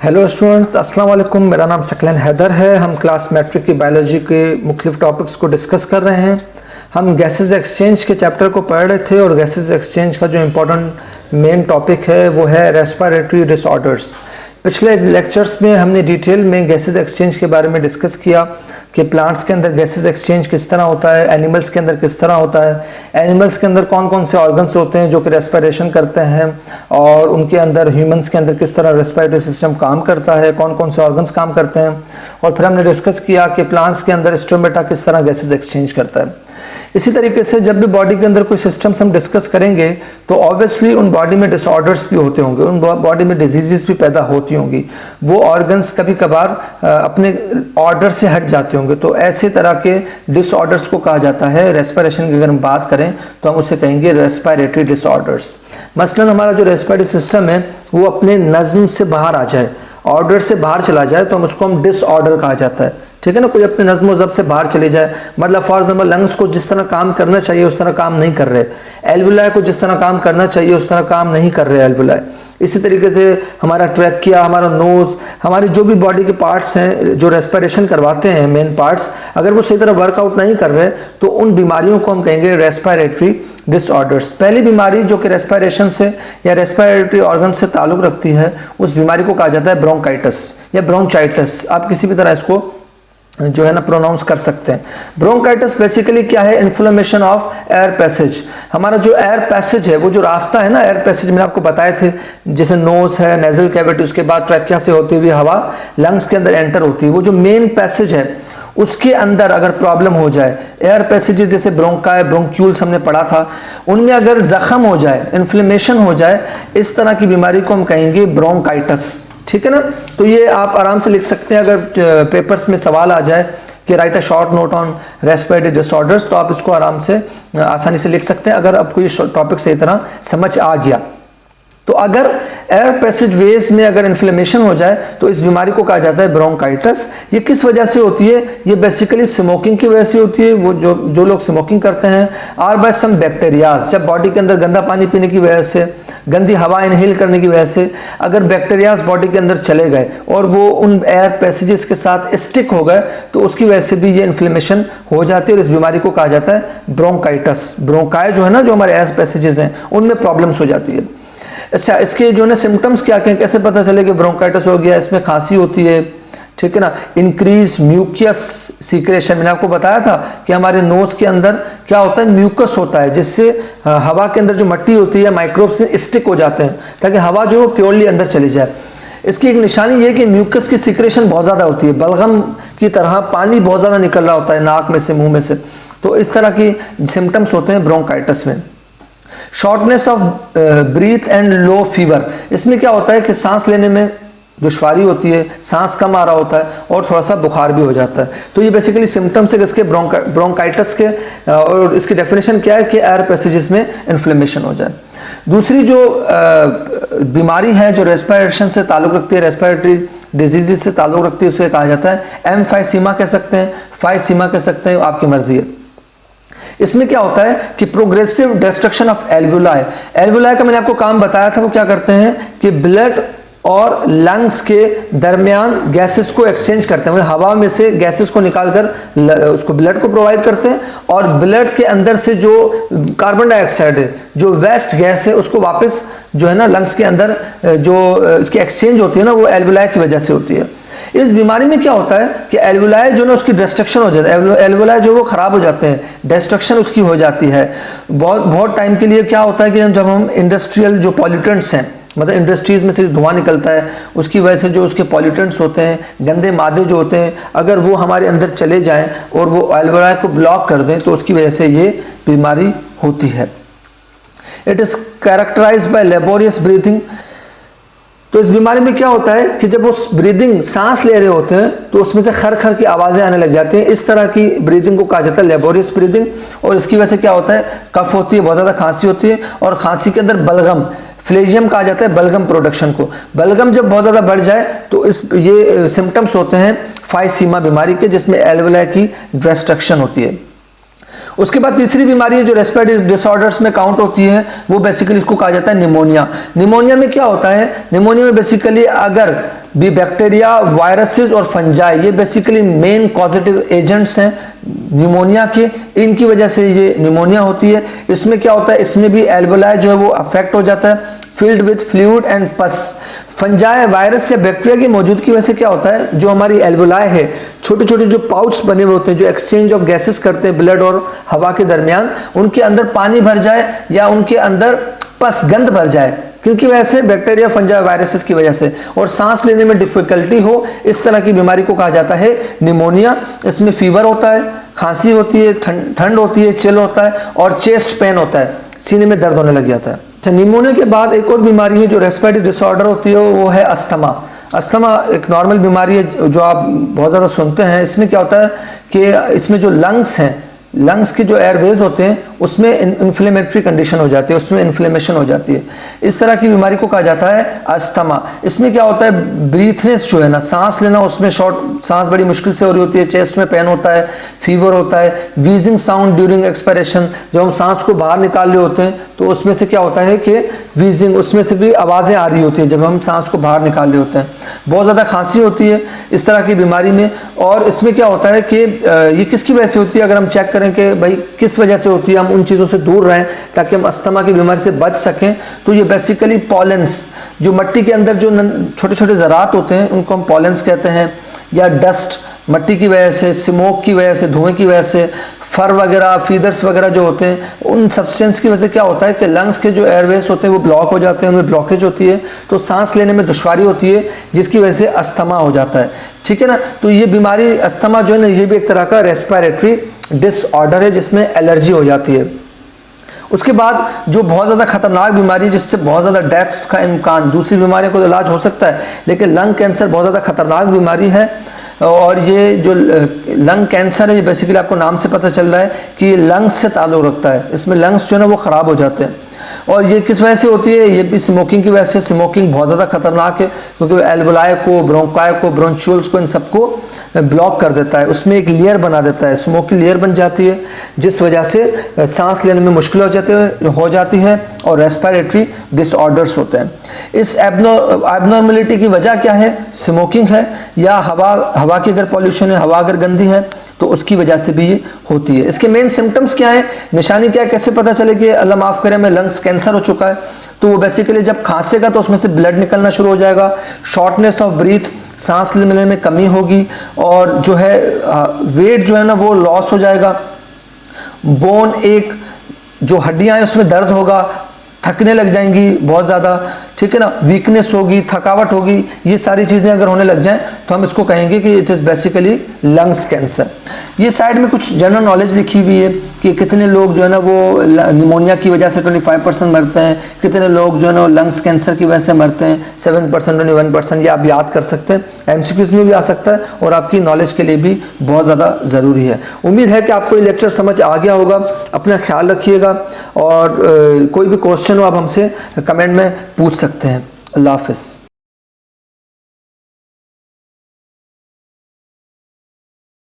Hello students, अस्सलाम वालेकुम। मेरा नाम सकलैन हैदर है। हम क्लास मैट्रिक की बायोलॉजी के मुख्तलिफ टॉपिक्स को डिस्कस कर रहे हैं। हम गैसेस एक्सचेंज के चैप्टर को पढ़ रहे थे और गैसेस एक्सचेंज का जो इम्पोर्टेंट मेन टॉपिक है वो है रेस्पिरेटरी डिसऑर्डर्स। पिछले लेक्चर्स में हमने डिटेल में गैसेस एक्सचेंज के बारे में डिस्कस किया कि प्लांट्स के अंदर गैसेस एक्सचेंज किस तरह होता है, एनिमल्स के अंदर किस तरह होता है, एनिमल्स के अंदर कौन कौन से ऑर्गन्स होते हैं जो कि रेस्पिरेशन करते हैं, और उनके अंदर ह्यूमंस के अंदर किस तरह रेस्पिरेटरी सिस्टम काम करता है, कौन कौन से ऑर्गन्स काम करते हैं। और फिर हमने डिस्कस किया कि प्लांट्स के अंदर स्टोमेटा किस तरह गैसेस एक्सचेंज करता है। इसी तरीके से जब भी बॉडी के अंदर कोई सिस्टम्स हम डिस्कस करेंगे तो ऑब्वियसली उन बॉडी में डिसऑर्डर्स भी होते होंगे, उन बॉडी में डिजीजेस भी पैदा होती होंगी, वो ऑर्गन्स कभी कभार अपने ऑर्डर से हट जाते होंगे। तो ऐसे तरह के डिसऑर्डर्स को कहा जाता है, रेस्पिरेशन की अगर हम बात करें तो हम उसे कहेंगे रेस्पिरेटरी डिसऑर्डर्स। मसलन हमारा जो रेस्पिरेटरी सिस्टम है वो अपने नज्म से बाहर आ जाए, ऑर्डर से बाहर चला जाए तो उसको हम डिसऑर्डर कहा जाता है। ठीक है ना, कोई अपने नज़्म व ज़ब्त से बाहर चले जाए, मतलब फॉर एग्जाम्पल लंग्स को जिस तरह काम करना चाहिए उस तरह काम नहीं कर रहे, एल्वुलाई को जिस तरह काम करना चाहिए उस तरह काम नहीं कर रहे एल्वुलाई। इसी तरीके से हमारा ट्रैकिया, हमारा नोज़, हमारे जो भी बॉडी के पार्ट्स हैं जो रेस्पिरेशन करवाते हैं मेन पार्ट्स, अगर वो सही तरह वर्कआउट नहीं कर रहे तो उन बीमारियों को हम कहेंगे रेस्पिरेटरी डिसऑर्डर्स। पहली बीमारी जो कि रेस्पिरेशन से या रेस्पिरेटरी ऑर्गन से ताल्लुक़ रखती है उस बीमारी को कहा जाता है ब्रोंकाइटिस या ब्रोंचाइटिस। आप किसी भी तरह इसको जो है ना प्रोनाउंस कर सकते हैं। ब्रोंकाइटिस बेसिकली क्या है? Inflammation of air passage. हमारा जो एयर पैसेज है, वो जो रास्ता है ना एयर पैसेज, मैंने आपको बताए थे, जैसे नोज है, नेजल कैविटी, उसके बाद ट्रैकिया से होती हुई हवा लंग्स के अंदर एंटर होती है, वो जो मेन पैसेज है उसके अंदर अगर प्रॉब्लम हो जाए, एयर पैसेजेस जैसे ब्रोंकाई, ब्रोंक्यूल्स हमने पढ़ा था, उनमें अगर जख्म हो जाए, इन्फ्लेमेशन हो जाए, इस तरह की बीमारी को हम कहेंगे ब्रोंकाइटिस। ठीक है ना, तो ये आप आराम से लिख सकते हैं। अगर पेपर्स में सवाल आ जाए कि right a short note on respiratory disorders तो आप इसको आराम से आसानी से लिख सकते हैं अगर आपको ये टॉपिक सही तरह समझ आ गया। तो अगर एयर पैसेज वेज में अगर इन्फ्लेमेशन हो जाए तो इस बीमारी को कहा जाता है ब्रोंकाइटिस। ये किस वजह से होती है? ये बेसिकली स्मोकिंग की वजह से होती है। वो जो लोग स्मोकिंग करते हैं, और बाय सम बैक्टीरियाज, जब बॉडी के अंदर गंदा पानी पीने की वजह से, गंदी हवा इनहेल करने की वजह से अगर बैक्टीरियाज बॉडी के अंदर चले गए और वो उन एयर पैसेजेस के साथ स्टिक हो गए तो उसकी वजह से भी ये इन्फ्लेमेशन हो जाती है और इस बीमारी को कहा जाता है ब्रोंकाइटिस। ब्रोंकाई जो है ना, जो हमारे एयर पैसेजेस हैं उनमें प्रॉब्लम्स हो जाती है। अच्छा, इसके जो है सिम्टम्स क्या क्या, कैसे पता चले कि ब्रोंकाइटिस हो गया? इसमें खांसी होती है, ठीक है ना, इंक्रीज म्यूकस सीक्रेशन। मैंने आपको बताया था कि हमारे नोज के अंदर क्या होता है, म्यूकस होता है, जिससे हवा के अंदर जो मिट्टी होती है माइक्रोब्स से स्टिक हो जाते हैं ताकि हवा जो है प्योरली अंदर चली जाए। इसकी एक निशानी ये है कि म्यूकस की सीक्रेशन बहुत ज़्यादा होती है, बलगम की तरह पानी बहुत ज़्यादा निकल रहा होता है नाक में से, मुँह में से। तो इस तरह की सिम्टम्स होते हैं ब्रोंकाइटिस में। Shortness of breath and low fever. इसमें क्या होता है कि सांस लेने में दुश्वारी होती है, सांस कम आ रहा होता है और थोड़ा सा बुखार भी हो जाता है। तो ये बेसिकली सिम्टम्स है इसके ब्रोंकाइटिस के। और इसकी डेफिनेशन क्या है कि एयर पैसेजेस में इन्फ्लेमेशन हो जाए। दूसरी जो बीमारी है जो रेस्पिरेशन से ताल्लुक़ रखती है, रेस्पिरेटरी डिजीज से ताल्लुक़ रखती है, उसे कहा जाता है एम्फाइसीमा कह सकते हैं, फाइसीमा कह सकते हैं, आपकी मर्जी है। इसमें क्या होता है कि progressive destruction of alveoli. Alveoli का मैंने आपको काम बताया था, वो क्या करते हैं कि ब्लड और लंग्स के दरमियान गैसेस को एक्सचेंज करते हैं, मतलब हवा में से गैसेस को निकालकर उसको ब्लड को प्रोवाइड करते हैं और ब्लड के अंदर से जो कार्बन डाइऑक्साइड है, जो वेस्ट गैस है, उसको वापस जो है ना लंग्स के अंदर जो इसकी एक्सचेंज होती है ना, वो एल्वुलाई की वजह से होती है। इस बीमारी में क्या होता है कि एल्वुलाई जो ना उसकी डिस्ट्रक्शन हो जाता है, एल्वुलाई जो वो ख़राब हो जाते हैं, डिस्ट्रक्शन उसकी हो जाती है बहुत टाइम के लिए। क्या होता है कि जब हम इंडस्ट्रियल जो पॉल्यूटेंट्स हैं, मतलब इंडस्ट्रीज़ में से धुआं निकलता है, उसकी वजह से जो उसके पॉल्यूटेंट्स होते हैं, गंदे मादे जो होते हैं, अगर वो हमारे अंदर चले जाएं और वो एल्वुलाई को ब्लॉक कर दें तो उसकी वजह से ये बीमारी होती है। It is characterize by laborious breathing. तो इस बीमारी में क्या होता है कि जब वो ब्रीदिंग सांस ले रहे होते हैं तो उसमें से खर खर की आवाज़ें आने लग जाती हैं। इस तरह की ब्रीदिंग को कहा जाता है लेबोरियस ब्रीदिंग। और इसकी वजह से क्या होता है, कफ होती है, बहुत ज़्यादा खांसी होती है, और खांसी के अंदर बलगम, फ्लेजियम कहा जाता है बलगम प्रोडक्शन को। बलगम जब बहुत ज़्यादा बढ़ जाए तो ये सिम्टम्स होते हैं फाइसीमा बीमारी के, जिसमें एल्वुलाई की डिस्ट्रक्शन होती है। उसके बाद तीसरी बीमारी है जो रेस्पिरेटरी डिसऑर्डर्स में काउंट होती है, वो बेसिकली इसको कहा जाता है निमोनिया। निमोनिया में क्या होता है, निमोनिया में बेसिकली अगर भी बैक्टीरिया, वायरसेस और फंजाई, ये बेसिकली मेन कॉजेटिव एजेंट्स हैं निमोनिया के, इनकी वजह से ये निमोनिया होती है। इसमें क्या होता है, इसमें भी एल्वेलाई जो है वो अफेक्ट हो जाता है, फिल्ड विद फ्लूइड एंड पस। फंजाई, वायरस या बैक्टीरिया की मौजूदगी की वजह से क्या होता है, जो हमारी एल्वेलाई है, छोटे छोटे जो पाउच बने हुए होते हैं जो एक्सचेंज ऑफ गैसेस करते हैं ब्लड और हवा के दरमियान, उनके अंदर पानी भर जाए या उनके अंदर पस, गंध भर जाए, क्योंकि वैसे बैक्टीरिया, फंजाई, वायरसेस की वजह से, और सांस लेने में डिफिकल्टी हो, इस तरह की बीमारी को कहा जाता है निमोनिया। इसमें फीवर होता है, खांसी होती है, ठंड होती है, चिल होता है और चेस्ट पेन होता है, सीने में दर्द होने लग जाता है। अच्छा, निमोनिया के बाद एक और बीमारी है जो रेस्पिरेटरी डिसऑर्डर होती है, वो है अस्थमा। अस्थमा एक नॉर्मल बीमारी है जो आप बहुत ज़्यादा सुनते हैं। इसमें क्या होता है कि इसमें जो लंग्स हैं, लंग्स के जो एयरवेज होते हैं उसमें इन्फ्लेमेटरी कंडीशन हो जाती है, उसमें इन्फ्लेमेशन हो जाती है। इस तरह की बीमारी को कहा जाता है अस्थमा। इसमें क्या होता है, ब्रीथनेस जो है ना, सांस लेना, उसमें शॉर्ट सांस बड़ी मुश्किल से हो रही होती है, चेस्ट में पेन होता है, फीवर होता है, वीजिंग साउंड ड्यूरिंग एक्सपायरेशन, जब हम सांस को बाहर निकाल रहे होते हैं तो उसमें से क्या होता है कि वीजिंग, उसमें से भी आवाज़ें आ रही होती है जब हम सांस को बाहर निकाल रहे होते हैं। बहुत ज़्यादा खांसी होती है इस तरह की बीमारी में। और इसमें क्या होता है कि ये किसकी वजह से होती है, अगर हम चेक करें कि भाई किस वजह से होती है, हम उन चीज़ों से दूर रहें ताकि हम अस्थमा की बीमारी से बच सकें, तो ये बेसिकली पॉलेंस, जो मिट्टी के अंदर जो छोटे छोटे ज़रात होते हैं उनको हम पॉलेंस कहते हैं, या डस्ट, मिट्टी की वजह से, स्मोक की वजह से, धुएं की वजह से, फर वगैरह, फीदर्स वगैरह जो होते हैं, उन सब्सटेंस की वजह से क्या होता है कि लंग्स के जो एयरवेज होते हैं वो ब्लॉक हो जाते हैं, उनमें ब्लॉकेज होती है, तो सांस लेने में दुश्वारी होती है, जिसकी वजह से अस्थमा हो जाता है। ठीक है ना। तो ये बीमारी अस्थमा जो है ना, ये भी एक तरह का रेस्पिरेटरी डिसऑर्डर है जिसमें एलर्जी हो जाती है। उसके बाद जो बहुत ज़्यादा खतरनाक बीमारी है जिससे बहुत ज़्यादा डेथ का इम्कान, दूसरी बीमारियों को तो इलाज हो सकता है लेकिन लंग कैंसर बहुत ज़्यादा खतरनाक बीमारी है। और ये जो लंग कैंसर है, ये बेसिकली आपको नाम से पता चल रहा है कि ये लंग्स से ताल्लुक़ रखता है। इसमें लंग्स जो है ना वो ख़राब हो जाते हैं। और ये किस वजह से होती है, ये भी स्मोकिंग की वजह से। स्मोकिंग बहुत ज़्यादा खतरनाक है क्योंकि एल्वेलाई को, ब्रोंकाई को, ब्रोंचुअल्स को, इन सबको ब्लॉक कर देता है, उसमें एक लेयर बना देता है, स्मोक की लेयर बन जाती है, जिस वजह से सांस लेने में मुश्किल हो जाती है और रेस्पिरेटरी डिसऑर्डर्स होते हैं। इस एबनॉर्मलिटी की वजह क्या है, स्मोकिंग है या हवा की अगर पॉल्यूशन है, हवा अगर गंदी है तो उसकी वजह से भी ये होती है। इसके मेन सिम्टम्स क्या है, निशानी क्या है, कैसे पता चले कि अल्लाह माफ़ करे हमें लंग्स कैंसर हो चुका है, तो वो बेसिकली जब खांसेगा तो उसमें से ब्लड निकलना शुरू हो जाएगा, शॉर्टनेस ऑफ ब्रीथ, सांस लेने में कमी होगी, और जो है वेट जो है ना वो लॉस हो जाएगा, बोन एक, जो हड्डियां हैं उसमें दर्द होगा, थकने लग जाएंगी बहुत ज़्यादा, ठीक है ना, वीकनेस होगी, थकावट होगी, ये सारी चीज़ें अगर होने लग जाएं तो हम इसको कहेंगे कि it is basically lungs cancer. ये साइड में कुछ जनरल नॉलेज लिखी हुई है कि कितने लोग जो है ना वो निमोनिया की वजह से 25% मरते हैं, कितने लोग जो है ना लंग्स कैंसर की वजह से मरते हैं 7%, 21%, ये आप याद कर सकते हैं। MCQs में भी आ सकता है और आपकी नॉलेज के लिए भी बहुत ज़्यादा ज़रूरी है। उम्मीद है कि आपको ये लेक्चर समझ आ गया होगा। अपना ख्याल रखिएगा और कोई भी क्वेश्चन हो आप हमसे कमेंट में पूछ सकते हैं। अल्लाह हाफ़िज़।